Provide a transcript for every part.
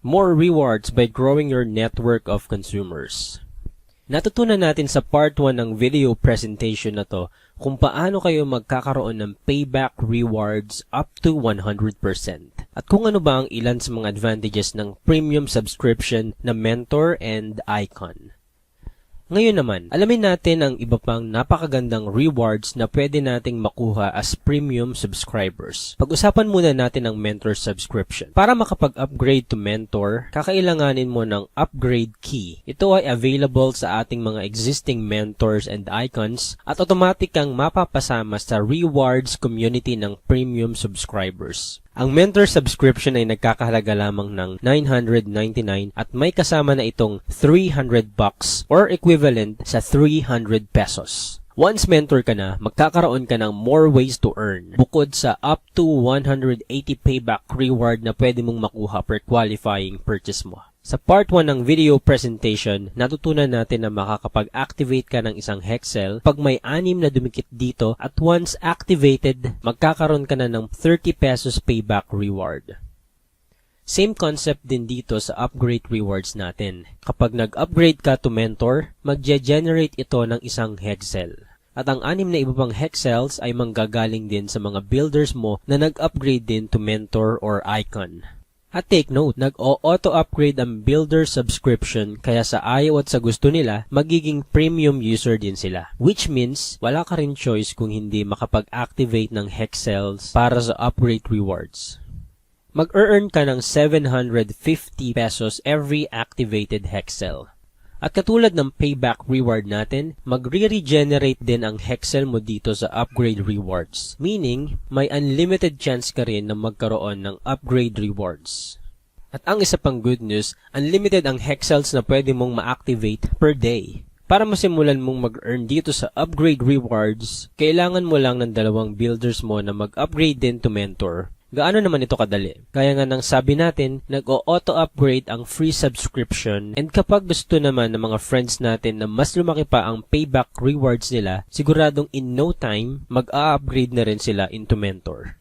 more rewards by growing your network of consumers. Natutunan natin sa part 1 ng video presentation na to kung paano kayo magkakaroon ng payback rewards up to 100%. At kung ano ba ang ilan sa mga advantages ng premium subscription na Mentor and Icon. Ngayon naman, alamin natin ang iba pang napakagandang rewards na pwede nating makuha as premium subscribers. Pag-usapan muna natin ang Mentor subscription. Para makapag-upgrade to Mentor, kakailanganin mo ng upgrade key. Ito ay available sa ating mga existing mentors and icons at automatic kang mapapasama sa rewards community ng premium subscribers. Ang Mentor subscription ay nagkakahalaga lamang ng $999 at may kasama na itong $300 or equivalent sa 300 pesos. Once mentor ka na, magkakaroon ka ng more ways to earn bukod sa up to 180 payback reward na pwede mong makuha per qualifying purchase mo. Sa part 1 ng video presentation, natutunan natin na makakapag-activate ka ng isang Hexel pag may 6 na dumikit dito at once activated, magkakaroon ka na ng 30 pesos payback reward. Same concept din dito sa upgrade rewards natin. Kapag nag-upgrade ka to Mentor, magge-generate ito ng isang Hexel. At ang 6 na iba pang Hexels ay manggagaling din sa mga builders mo na nag-upgrade din to Mentor or Icon. At take note, nag-auto-upgrade ang builder subscription kaya sa ayaw at sa gusto nila, magiging premium user din sila. Which means, wala ka rin choice kung hindi makapag-activate ng Hexels para sa upgrade rewards. Mag-earn ka ng 750 pesos every activated Hexel. At katulad ng payback reward natin, magre-regenerate din ang Hexel mo dito sa upgrade rewards. Meaning, may unlimited chance ka rin na magkaroon ng upgrade rewards. At ang isa pang good news, unlimited ang Hexels na pwede mong ma-activate per day. Para masimulan mong mag-earn dito sa upgrade rewards, kailangan mo lang ng 2 builders mo na mag-upgrade din to Mentor. Gaano naman ito kadali? Kaya nga nang sabi natin, nag-auto-upgrade ang free subscription and kapag gusto naman ng mga friends natin na mas lumaki pa ang payback rewards nila, siguradong in no time, mag-a-upgrade na rin sila into Mentor.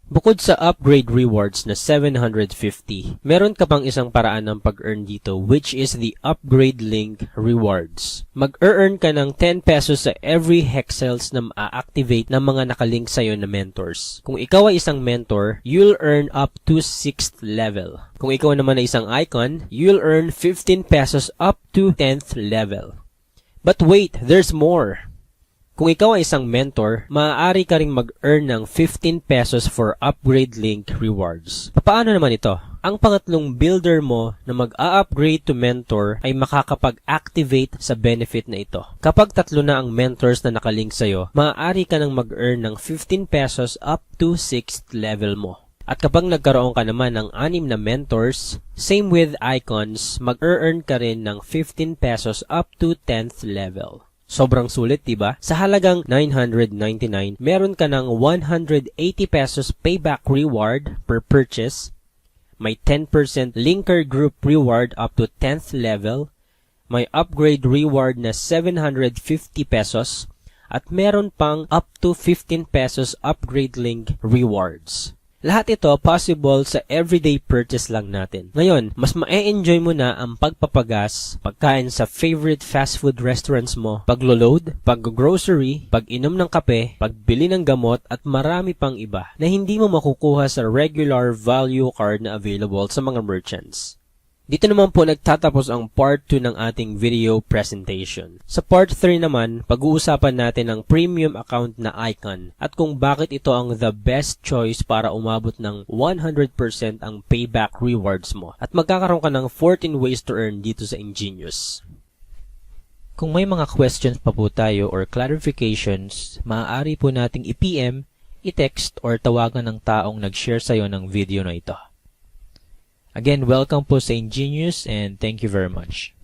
Bukod sa upgrade rewards na 750, meron ka pang isang paraan ng pag-earn dito which is the upgrade link rewards. Mag-earn ka ng 10 pesos sa every Hexels na ma-activate ng mga nakalink sa'yo na mentors. Kung ikaw ay isang mentor, you'll earn up to 6th level. Kung ikaw naman ay isang icon, you'll earn 15 pesos up to 10th level. But wait, there's more! Kung ikaw ay isang mentor, maaari ka ring mag-earn ng 15 pesos for upgrade link rewards. Paano naman ito? Ang pangatlong builder mo na mag-a-upgrade to mentor ay makakapag-activate sa benefit na ito. Kapag 3 na ang mentors na nakalink sa'yo, maaari ka nang mag-earn ng 15 pesos up to 6th level mo. At kapag nagkaroon ka naman ng 6 na mentors, same with icons, mag-earn ka rin ng 15 pesos up to 10th level. Sobrang sulit, diba? Sa halagang $999, meron ka ng 180 pesos payback reward per purchase, may 10% linker group reward up to 10th level, may upgrade reward na 750 pesos, at meron pang up to 15 pesos upgrade link rewards. Lahat ito possible sa everyday purchase lang natin. Ngayon, mas ma-enjoy mo na ang pagpapagas, pagkain sa favorite fast food restaurants mo, paglo-load, pag-grocery, pag-inom ng kape, pagbili ng gamot, at marami pang iba na hindi mo makukuha sa regular value card na available sa mga merchants. Dito naman po nagtatapos ang part 2 ng ating video presentation. Sa part 3 naman, pag-uusapan natin ang premium account na Icon at kung bakit ito ang the best choice para umabot ng 100% ang payback rewards mo. At magkakaroon ka ng 14 ways to earn dito sa Ingenious. Kung may mga questions pa po tayo or clarifications, maaari po nating i-PM, i-text or tawagan ng taong nag-share sa'yo ng video na ito. Again, welcome po sa Ingenious and thank you very much.